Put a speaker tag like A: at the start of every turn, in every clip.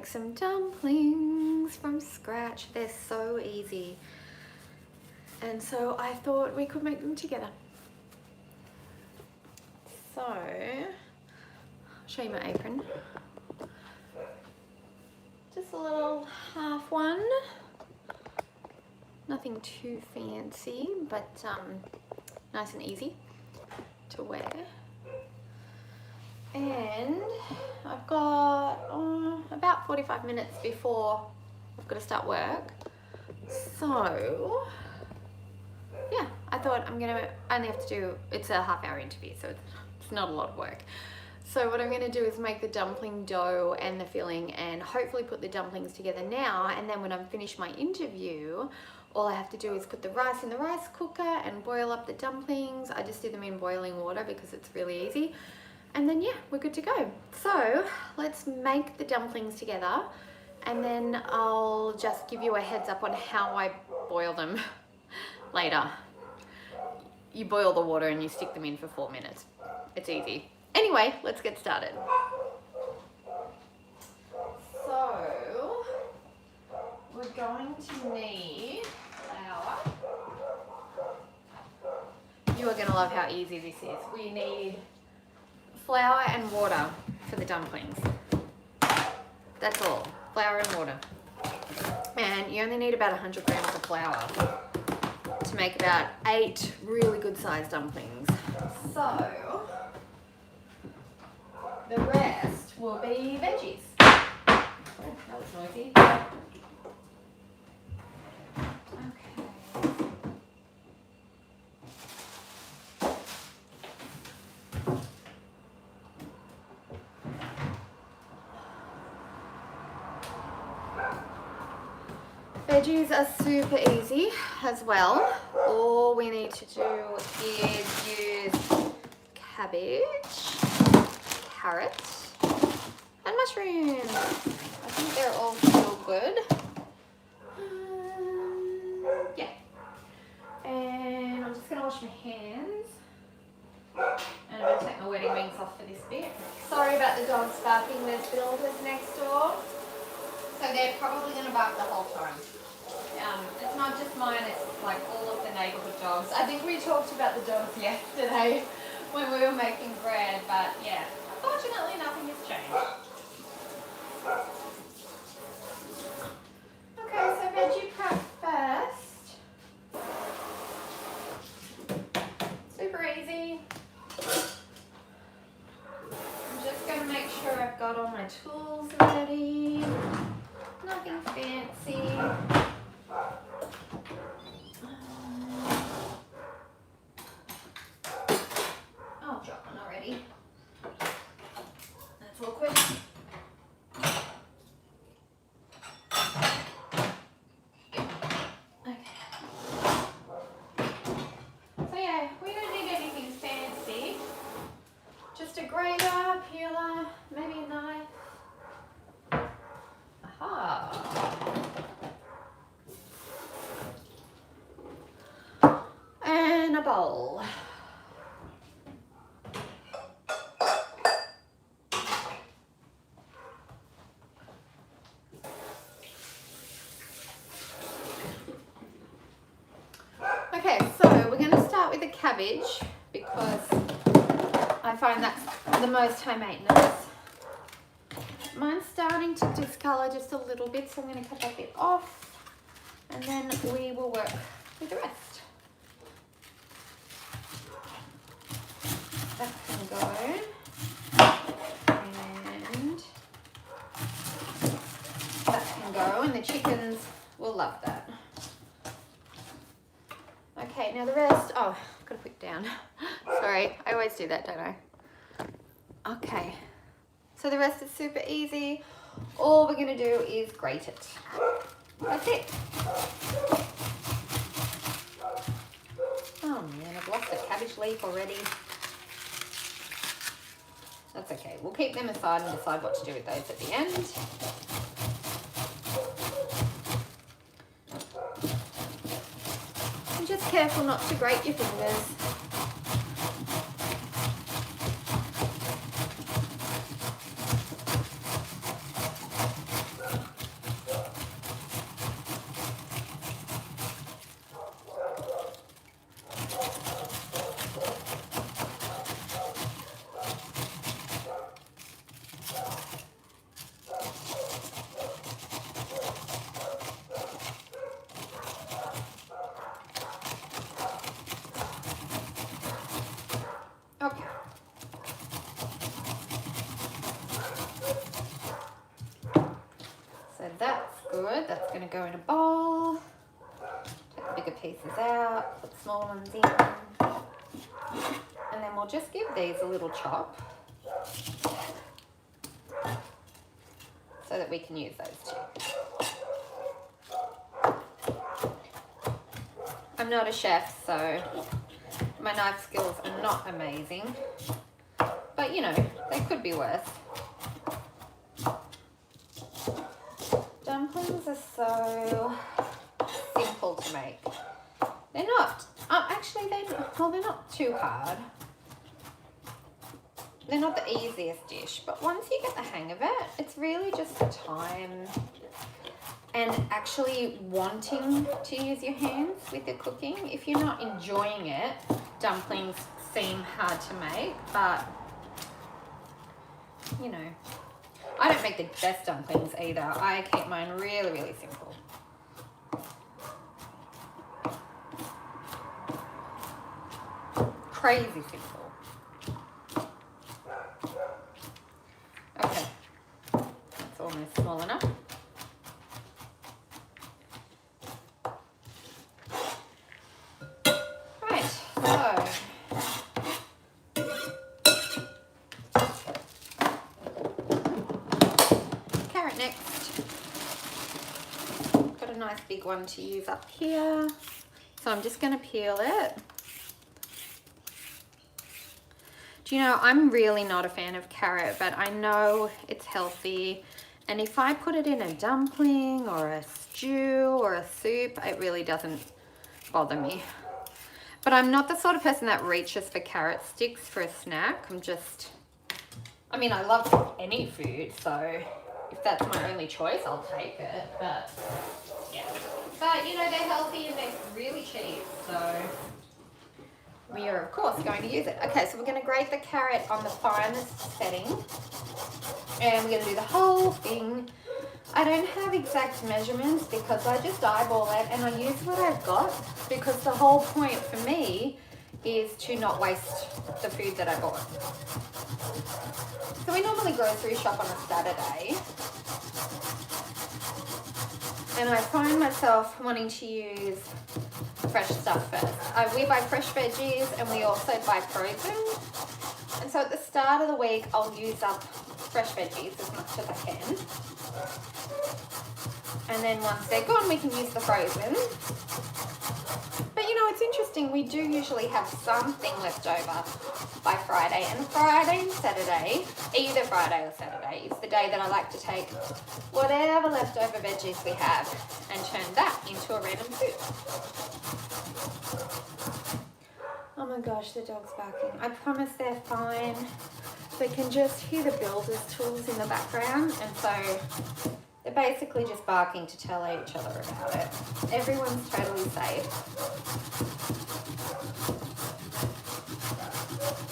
A: some dumplings from scratch. They're so easy. And so I thought we could make them together. So, I'll show you my apron. Just a little half one. Nothing too fancy, but nice and easy to wear. And I've got about 45 minutes before I've got to start work. So yeah, I thought I only have to do, it's a half-hour interview, so it's not a lot of work. So what I'm going to do is make the dumpling dough and the filling and hopefully put the dumplings together now, and then when I'm finished my interview, all I have to do is put the rice in the rice cooker and boil up the dumplings. I just do them in boiling water because it's really easy. And then yeah, we're good to go. So let's make the dumplings together, and then I'll just give you a heads up on how I boil them later. You boil the water and you stick them in for 4 minutes. It's easy. Anyway, let's get started. So we're going to need flour. You are going to love how easy this is. We need flour and water for the dumplings. That's all. Flour and water. And you only need about 100 grams of flour to make about 8 really good sized dumplings. So the rest will be veggies. Oh, that was noisy. Veggies are super easy as well. All we need to do is use cabbage, carrot, and mushrooms. I think they're all still good. Yeah. And I'm just going to wash my hands. And I'm going to take my wedding rings off for this bit. Sorry about the dogs barking. There's builders next door. So they're probably going to bark the whole time. It's not just mine, it's like all of the neighbourhood dogs. I think we talked about the dogs yesterday when we were making bread, but yeah, fortunately nothing has changed. Okay, so veggie prep first. Super easy. I'm just going to make sure I've got all my tools ready. Nothing fancy. Oh, drop one already. That's awkward. Okay. So yeah, we don't need anything fancy. Just a grater, peeler, maybe a knife. Aha. And a bowl. Okay, so we're going to start with the cabbage because I find that's the most high maintenance. Mine's starting to discolor just a little bit, so I'm going to cut that bit off, and then we will work with the rest. That can go, and that can go, and the chickens will love that. Okay, now the rest, oh, I've got to put it down. Sorry, I always do that, don't I? Okay, so the rest is super easy. All we're going to do is grate it. That's it. Oh man, I've lost a cabbage leaf already. That's okay. We'll keep them aside and decide what to do with those at the end. And just careful not to grate your fingers. that's good. That's going to go in a bowl. Take the bigger pieces out, put the small ones in. And then we'll just give these a little chop so that we can use those too. I'm not a chef, so my knife skills are not amazing, but you know, they could be worse. Dumplings are so simple to make. They're not, actually they're not too hard. They're not the easiest dish, but once you get the hang of it, it's really just the time and actually wanting to use your hands with your cooking. If you're not enjoying it, dumplings seem hard to make, but you know, I don't make the best dumplings either. I keep mine really, really simple. Crazy simple. Okay, that's almost small enough. Right, so carrot next. Got a nice big one to use up here. So I'm just going to peel it. Do you know, I'm really not a fan of carrot, but I know it's healthy. And if I put it in a dumpling or a stew or a soup, it really doesn't bother me. But I'm not the sort of person that reaches for carrot sticks for a snack. I mean, I love any food, so if that's my only choice, I'll take it. But yeah, but you know, they're healthy and they're really cheap, so we are of course going to use it. Okay, so we're going to grate the carrot on the finest setting, and we're going to do the whole thing. I don't have exact measurements because I just eyeball it and I use what I've got, because the whole point for me is to not waste the food that I bought. So we normally grocery shop on a Saturday, and I find myself wanting to use fresh stuff first. We buy fresh veggies and we also buy frozen. And so at the start of the week, I'll use up fresh veggies as much as I can. And then once they're gone, we can use the frozen. But you know, it's interesting. We do usually have something left over by Friday. And Friday and Saturday, either Friday or Saturday, is the day that I like to take whatever leftover veggies we have and turn that into a random soup. Oh my gosh, the dog's barking. I promise they're fine. We can just hear the builder's tools in the background, and so they're basically just barking to tell each other about it. Everyone's totally safe.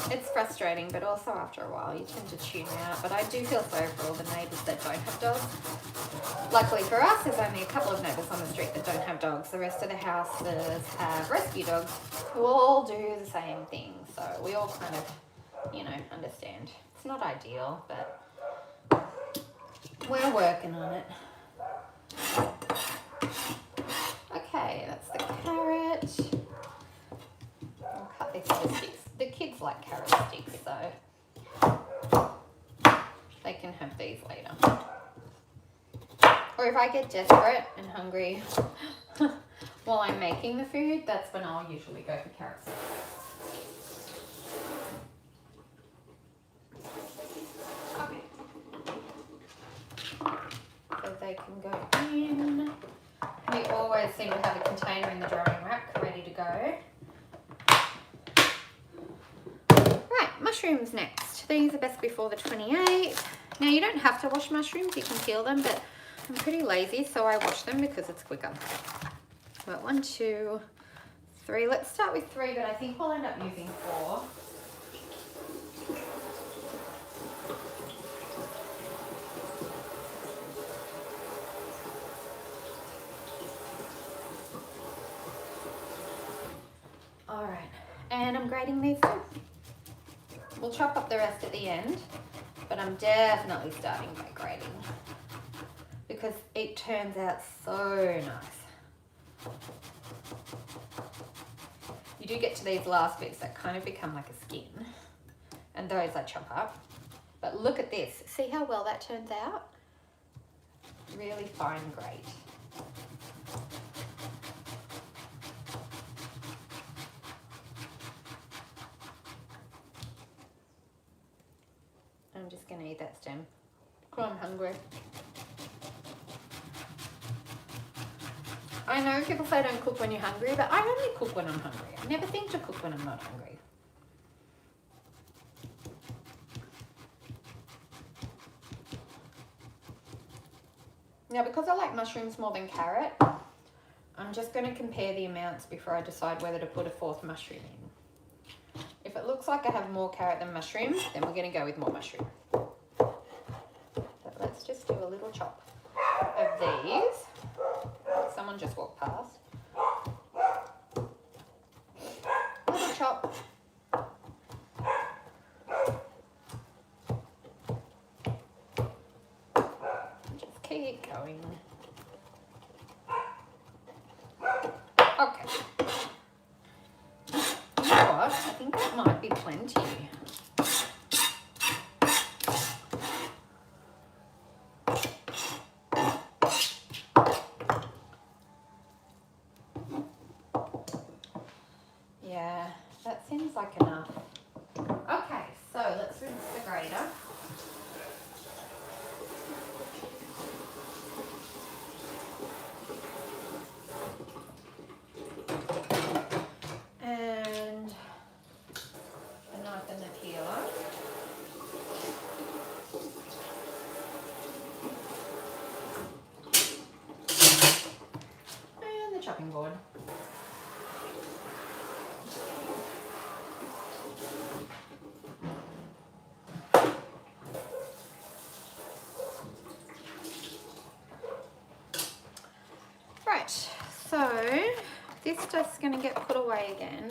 A: It's frustrating, but also after a while you tend to tune out. But I do feel sorry for all the neighbours that don't have dogs. Luckily for us, there's only a couple of neighbours on the street that don't have dogs. The rest of the houses have rescue dogs who all do the same thing. So we all kind of, you know, understand. It's not ideal, but we're working on it. Okay, that's the carrot. I'll cut these little sticks. The kids like carrot sticks, so they can have these later. Or if I get desperate and hungry while I'm making the food, that's when I'll usually go for carrot sticks. Okay. So they can go in. We always seem to have a container in the drying rack ready to go. Right, mushrooms next. These are best before the 28th. Now you don't have to wash mushrooms, you can peel them, but I'm pretty lazy, so I wash them because it's quicker. But 1, 2, 3. Let's start with 3, but I think we'll end up using 4. All right, and I'm grating these too. We'll chop up the rest at the end, but I'm definitely starting by grating, because because it turns out so nice. You do get to these last bits that kind of become like a skin, and those I chop up. But look at this. See how well that turns out? Really fine grate. I'm just going to eat that stem. Oh, I'm hungry. I know people say don't cook when you're hungry, but I only cook when I'm hungry. I never think to cook when I'm not hungry. Now, because I like mushrooms more than carrot, I'm just going to compare the amounts before I decide whether to put a fourth mushroom in. If it looks like I have more carrot than mushroom, then we're going to go with more mushroom. But let's just do a little chop of these. Someone just walked past. Little chop. Just keep going. Okay. You know what? I think that might be plenty. Yeah, that seems like enough. Okay, so let's rinse the grater. And a knife and the peeler. And the chopping board. Right, so this stuff's going to get put away again.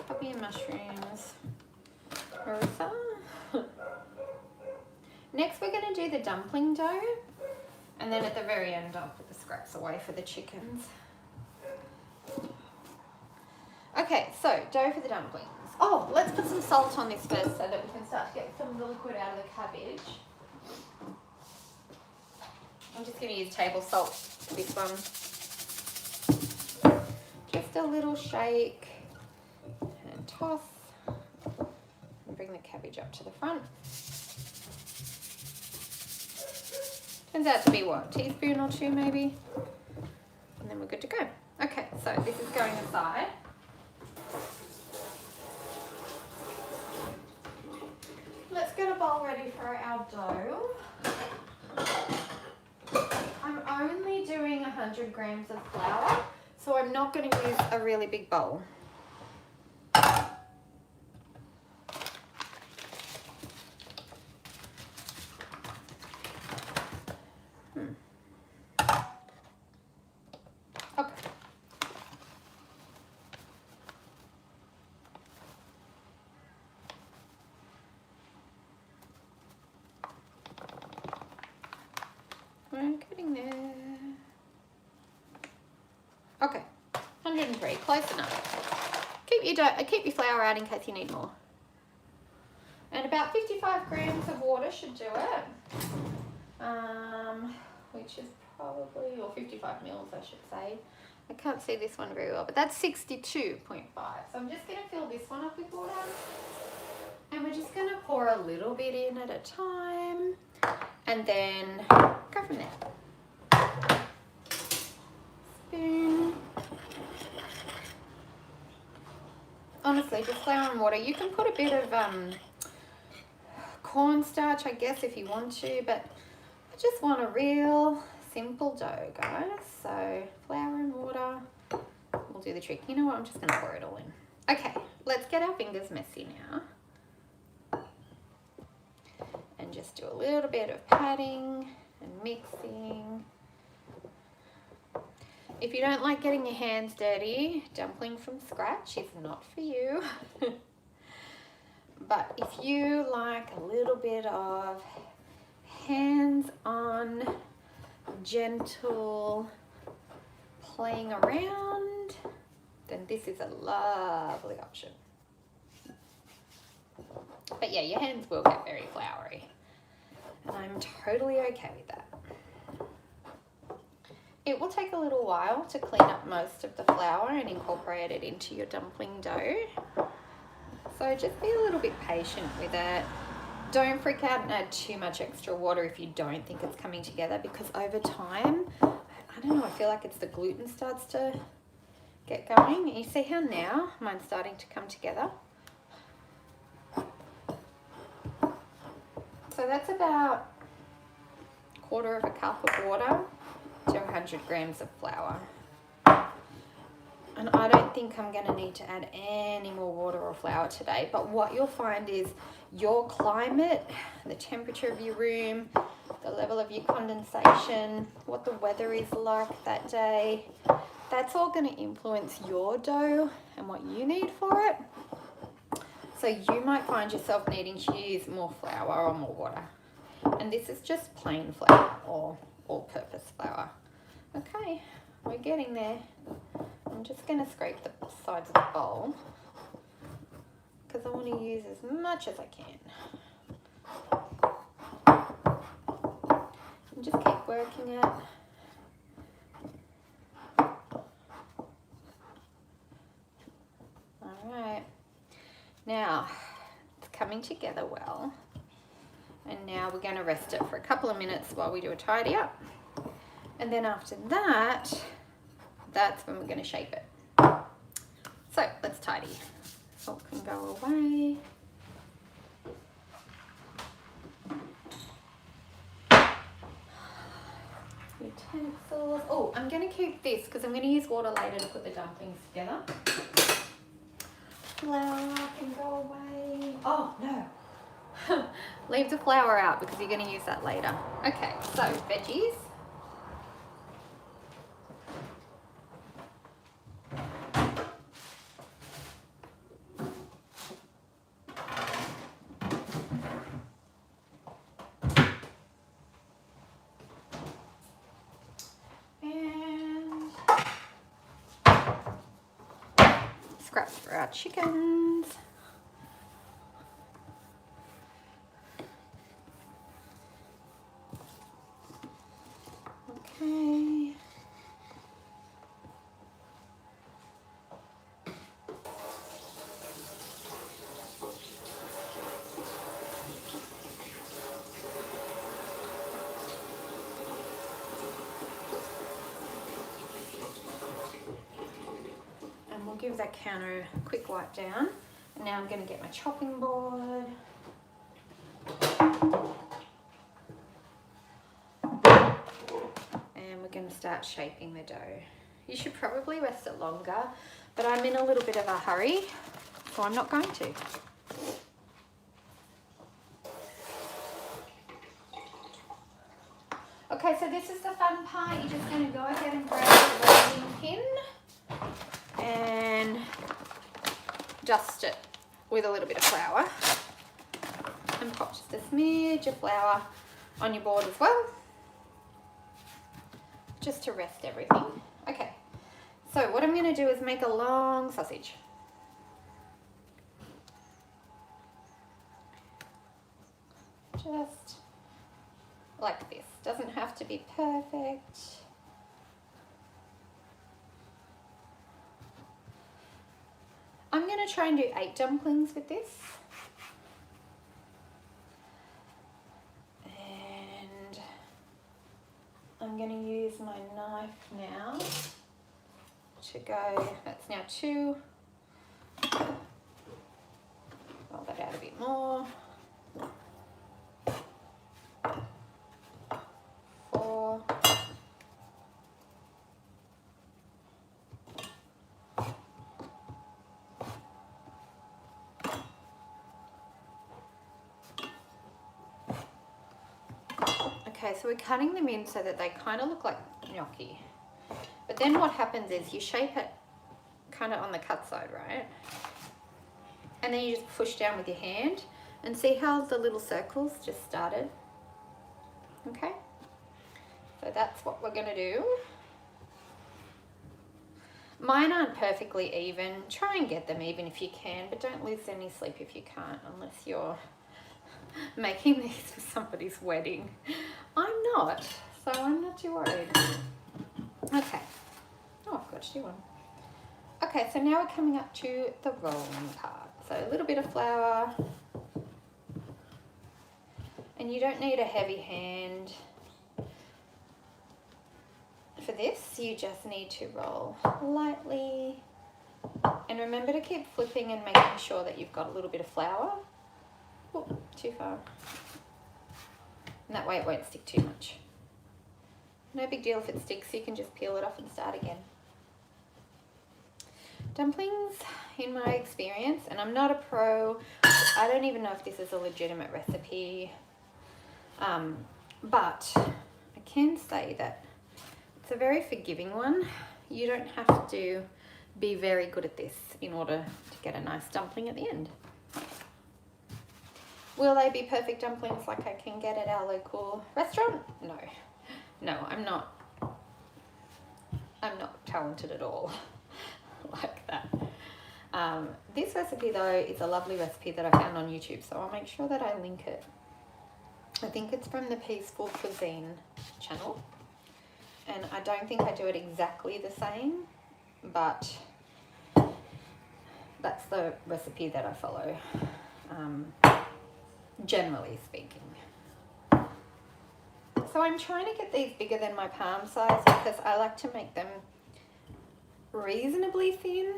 A: Puppy and mushrooms. Marissa. Next we're going to do the dumpling dough, and then at the very end I'll put the scraps away for the chickens. Okay, so dough for the dumplings. Oh, let's put some salt on this first so that we can start to get some of the liquid out of the cabbage. I'm just going to use table salt for this one. Just a little shake and toss. And bring the cabbage up to the front. Turns out to be what, a teaspoon or two maybe? And then we're good to go. Okay, so this is going aside. Let's get a bowl ready for our dough. I'm only doing 100 grams of flour, so I'm not going to use a really big bowl. Okay. I'm getting there. Okay, 103, close enough. Keep your flour out in case you need more. And about 55 grams of water should do it. Which is probably, or 55 mils I should say. I can't see this one very well, but that's 62.5. So I'm just gonna fill this one up with water. And we're just gonna pour a little bit in at a time. And then go from there. Spoon. Honestly, just flour and water. You can put a bit of cornstarch, I guess, if you want to, but I just want a real simple dough, guys. So flour and water will do the trick. You know what? I'm just going to pour it all in. Okay, let's get our fingers messy now. And just do a little bit of patting and mixing. If you don't like getting your hands dirty, dumpling from scratch is not for you. But if you like a little bit of hands fun, gentle playing around, then this is a lovely option. But yeah, your hands will get very floury, and I'm totally okay with that. It will take a little while to clean up most of the flour and incorporate it into your dumpling dough. So just be a little bit patient with it. Don't freak out and add too much extra water if you don't think it's coming together, because over time, I don't know, I feel like it's the gluten starts to get going. And you see how now mine's starting to come together? So that's about 1/4 cup of water to 100 grams of flour. And I don't think I'm going to need to add any more water or flour today, but what you'll find is your climate, the temperature of your room, the level of your condensation, what the weather is like that day, that's all going to influence your dough and what you need for it. So you might find yourself needing to use more flour or more water. And this is just plain flour or all-purpose flour. Okay, we're getting there. I'm just going to scrape the sides of the bowl because I want to use as much as I can. And just keep working it. Alright, now it's coming together well, and now we're going to rest it for a couple of minutes while we do a tidy up, and then after that, that's when we're going to shape it. So let's tidy. Salt can go away. Utensils. Oh, I'm going to keep this because I'm going to use water later to put the dumplings together. Flour can go away. Oh, no. Leave the flour out because you're going to use that later. Okay, so veggies. Scraps for our chickens. Okay. Give that counter a quick wipe down, and now I'm going to get my chopping board. And we're going to start shaping the dough. You should probably rest it longer, but I'm in a little bit of a hurry, so I'm not going to. Okay, so this is the fun part. You're just going to go ahead and grab the rolling pin and dust it with a little bit of flour, and pop just a smidge of flour on your board as well, just to rest everything. Okay, so what I'm going to do is make a long sausage. Just like this. Doesn't have to be perfect. I'm going to try and do 8 dumplings with this. And I'm going to use my knife now to go, that's now 2. Roll that out a bit more. 4. Okay, so we're cutting them in so that they kind of look like gnocchi. But then what happens is you shape it kind of on the cut side, right? And then you just push down with your hand, and see how the little circles just started? Okay? So that's what we're gonna do. Mine aren't perfectly even. Try and get them even if you can, but don't lose any sleep if you can't, unless you're making these for somebody's wedding. I'm not, so I'm not too worried. Okay. Oh, I've got to do one. Okay, so now we're coming up to the rolling part. So a little bit of flour. And you don't need a heavy hand for this. You just need to roll lightly. And remember to keep flipping and making sure that you've got a little bit of flour. Oh, too far. And that way it won't stick too much. No big deal if it sticks, you can just peel it off and start again. Dumplings, in my experience, and I'm not a pro, I don't even know if this is a legitimate recipe, but I can say that it's a very forgiving one. You don't have to be very good at this in order to get a nice dumpling at the end. Will they be perfect dumplings like I can get at our local restaurant? No. No, I'm not talented at all like that. This recipe though is a lovely recipe that I found on YouTube, so I'll make sure that I link it. I think it's from the Peaceful Cuisine channel, and I don't think I do it exactly the same, but that's the recipe that I follow, generally speaking. So I'm trying to get these bigger than my palm size because I like to make them reasonably thin.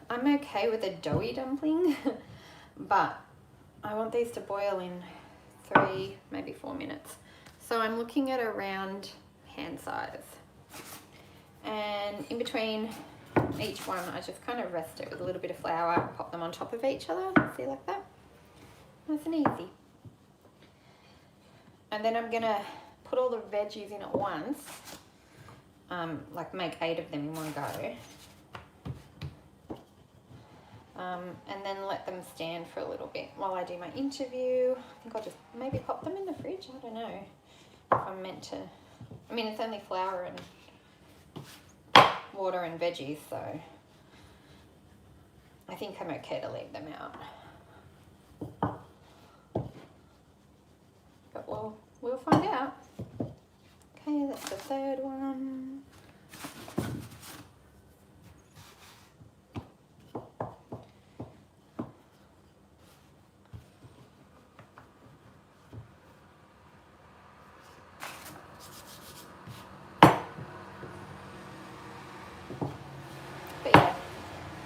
A: I'm okay with a doughy dumpling, but I want these to boil in 3, maybe 4 minutes. So I'm looking at around hand size. And in between each one, I just kind of rest it with a little bit of flour and pop them on top of each other. See, like that? Nice and easy. And then I'm gonna put all the veggies in at once, like make 8 of them in one go. And then let them stand for a little bit while I do my interview. I think I'll just maybe pop them in the fridge. I don't know if I'm meant to. I mean, it's only flour and water and veggies, so I think I'm okay to leave them out. But we'll find out. Okay, that's the third one. But yeah,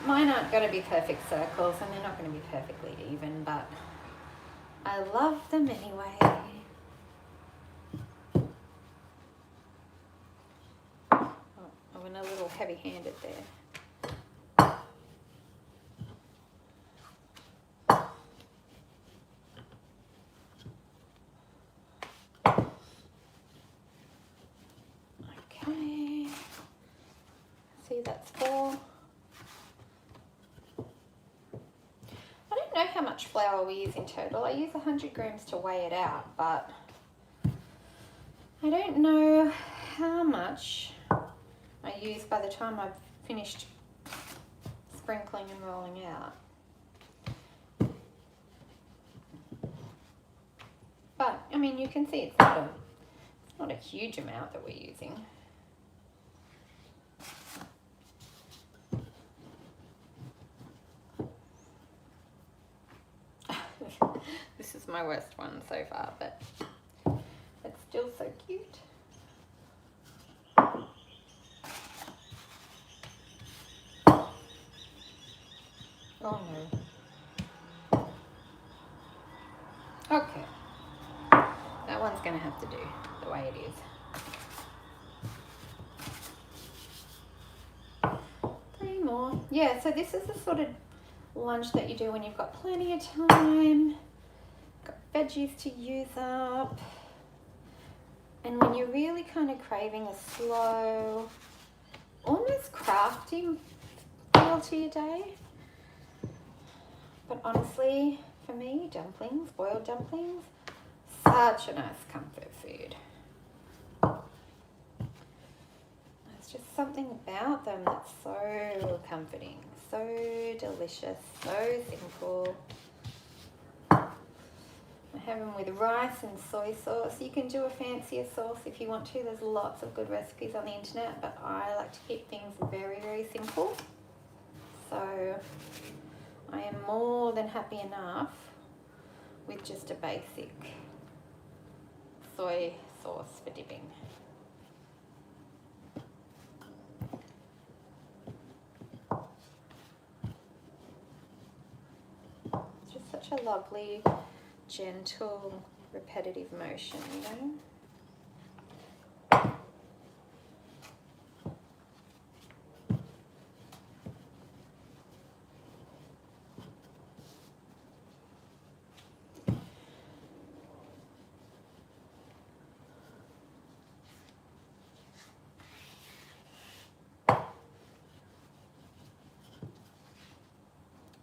A: mine aren't going to be perfect circles and they're not going to be perfectly even, but I love them anyway. I went a little heavy-handed there. Okay. See, that's 4. I don't know how much flour we use in total. I use 100 grams to weigh it out, but I don't know how much I use by the time I've finished sprinkling and rolling out. But, I mean, you can see it's not a huge amount that we're using. This is my worst one so far, but it's still so cute. Oh no. Okay. That one's gonna have to do the way it is. 3 more. Yeah, so this is the sort of lunch that you do when you've got plenty of time, got veggies to use up, and when you're really kind of craving a slow, almost crafty meal to your day. But honestly, for me, dumplings, boiled dumplings, such a nice comfort food. just something about them that's so comforting, so delicious, so simple. I have them with rice and soy sauce. You can do a fancier sauce if you want to. There's lots of good recipes on the internet, but I like to keep things very, very simple. So I am more than happy enough with just a basic soy sauce for dipping. It's just such a lovely, gentle, repetitive motion, you know?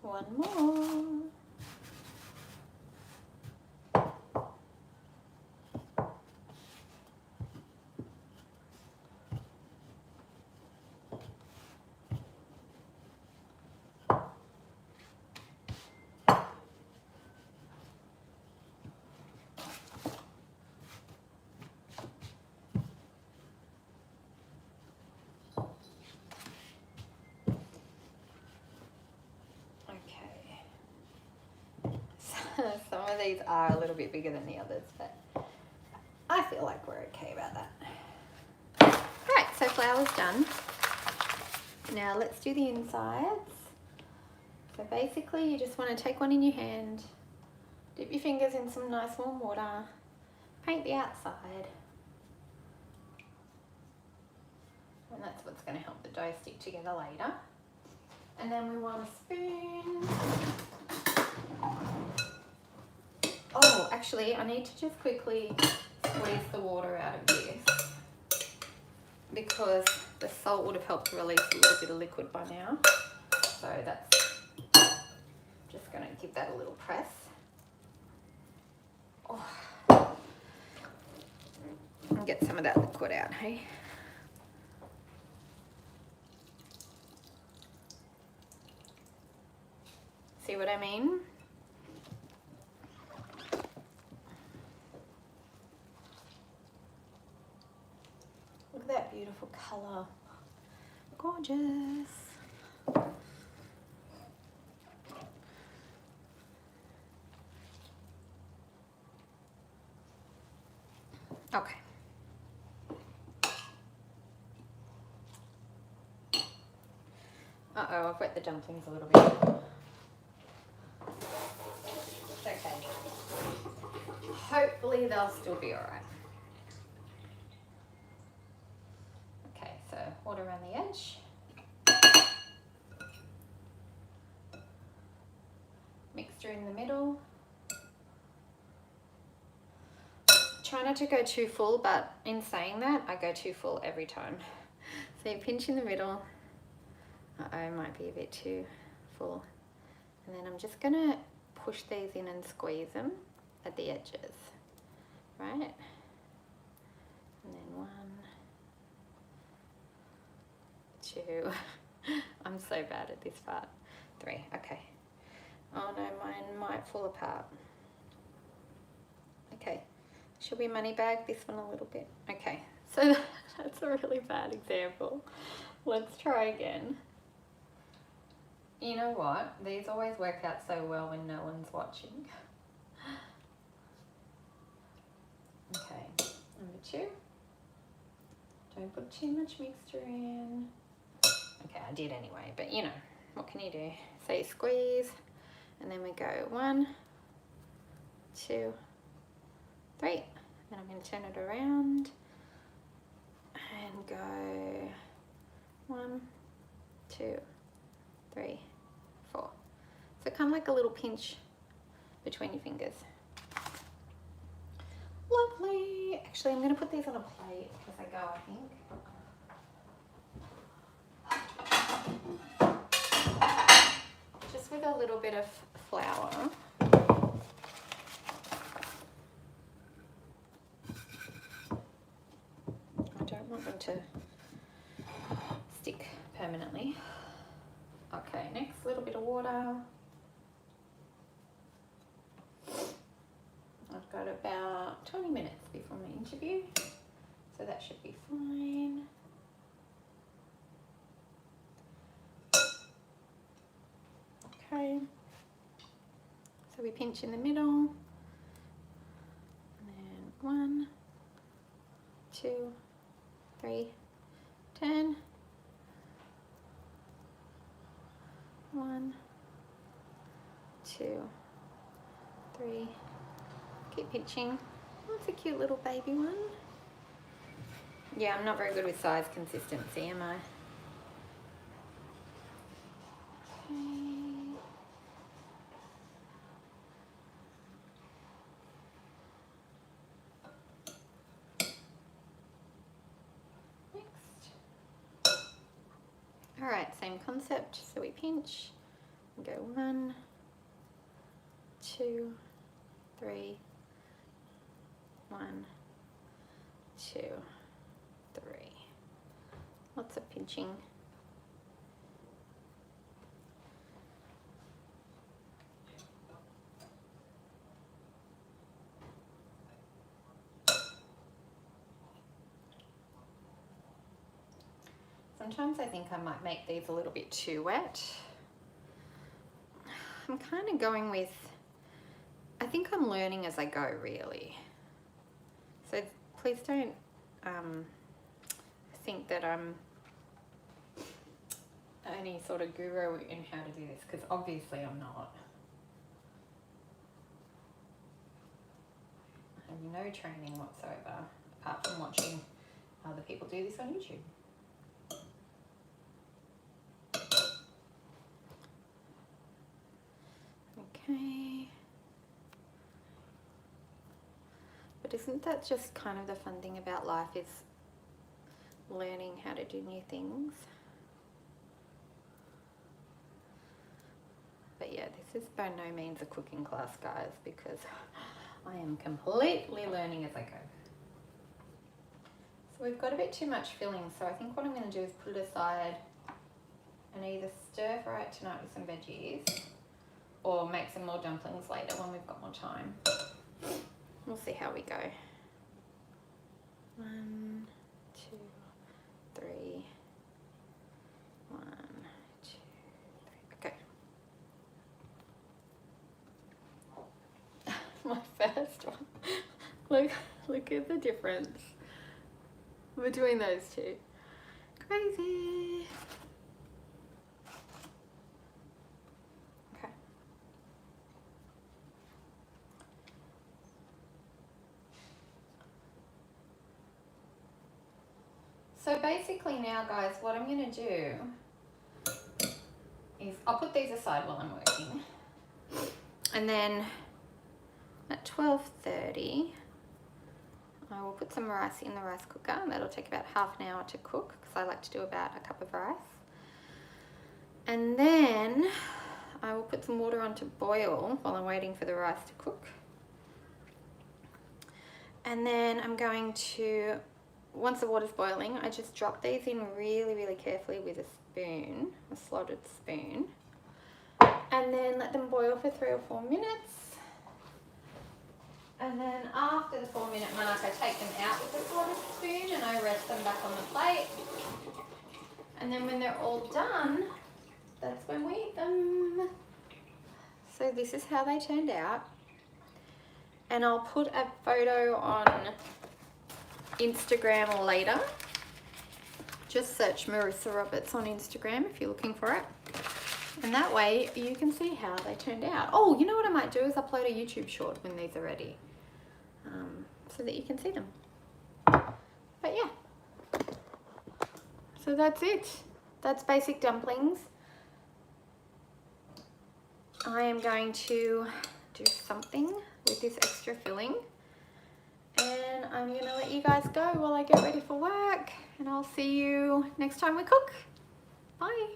A: One more. Some of these are a little bit bigger than the others, but I feel like we're okay about that. Right, so flour's done. Now let's do the insides. So basically you just want to take one in your hand, dip your fingers in some nice warm water, paint the outside, and that's what's going to help the dough stick together later. And then we want a spoon. Oh, actually, I need to just quickly squeeze the water out of this because the salt would have helped release a little bit of liquid by now. So that's just going to give that a little press. Oh. And get some of that liquid out, hey? See what I mean? Look at that beautiful colour. Gorgeous. Okay. Uh-oh, I've wet the dumplings a little bit. It's okay. Hopefully they'll still be alright. Okay, so water around the edge. Mixture in the middle. Try not to go too full, but in saying that, I go too full every time. So you pinch in the middle. Uh-oh, might be a bit too full. And then I'm just gonna push these in and squeeze them at the edges, right? And then 1, 2, I'm so bad at this part. 3, okay. Oh no, mine might fall apart. Okay, should we money bag this one a little bit? Okay, so that's a really bad example. Let's try again. You know what? These always work out so well when no one's watching. Okay, number 2. Don't put too much mixture in. Okay, I did anyway, but you know, what can you do? So you squeeze, and then we go 1, 2, 3. Then I'm going to turn it around and go 1, 2, 3, 4. So kind of like a little pinch between your fingers. Lovely. Actually, I'm going to put these on a plate as I go, I think. Just with a little bit of flour. I don't want them to permanently. Okay, next, little bit of water. I've got about 20 minutes before my interview, so that should be fine. Okay, so we pinch in the middle, and then 1, 2, 3, turn. 1, 2, 3. Keep pinching. That's a cute little baby one. Yeah, I'm not very good with size consistency, am I? Okay. Next. All right, same concept. So we pinch and go 1, 2, 3. 1, 2, 3. Lots of pinching. Sometimes I think I might make these a little bit too wet. I'm kind of going with, I think I'm learning as I go, really. So please don't think that I'm any sort of guru in how to do this, because obviously I'm not. I have no training whatsoever, apart from watching other people do this on YouTube. Okay. But isn't that just kind of the fun thing about life, is learning how to do new things? But yeah, this is by no means a cooking class, guys, because I am completely learning as I go. So we've got a bit too much filling, so I think what I'm going to do is put it aside and either stir fry it tonight with some veggies or make some more dumplings later when we've got more time. We'll see how we go. 1, 2, 3. 1, 2, 3. Okay. My first one. Look at the difference between those two. Crazy. Okay. So basically now, guys, what I'm going to do is I'll put these aside while I'm working. And then at 12:30, I will put some rice in the rice cooker. That'll take about half an hour to cook, because I like to do about a cup of rice. And then I will put some water on to boil while I'm waiting for the rice to cook. And then I'm going to, once the water's boiling, I just drop these in really, really carefully with a spoon, a slotted spoon. And then let them boil for 3 or 4 minutes. And then after the 4-minute mark, I take them out with the slotted spoon and I rest them back on the plate. And then when they're all done, that's when we eat them. So this is how they turned out. And I'll put a photo on Instagram later. Just search Marissa Roberts on Instagram if you're looking for it. And that way you can see how they turned out. Oh, you know what I might do is upload a YouTube short when these are ready, so that you can see them. But yeah, so that's it. That's basic dumplings. I am going to do something with this extra filling, and I'm gonna let you guys go while I get ready for work, and I'll see you next time we cook. Bye.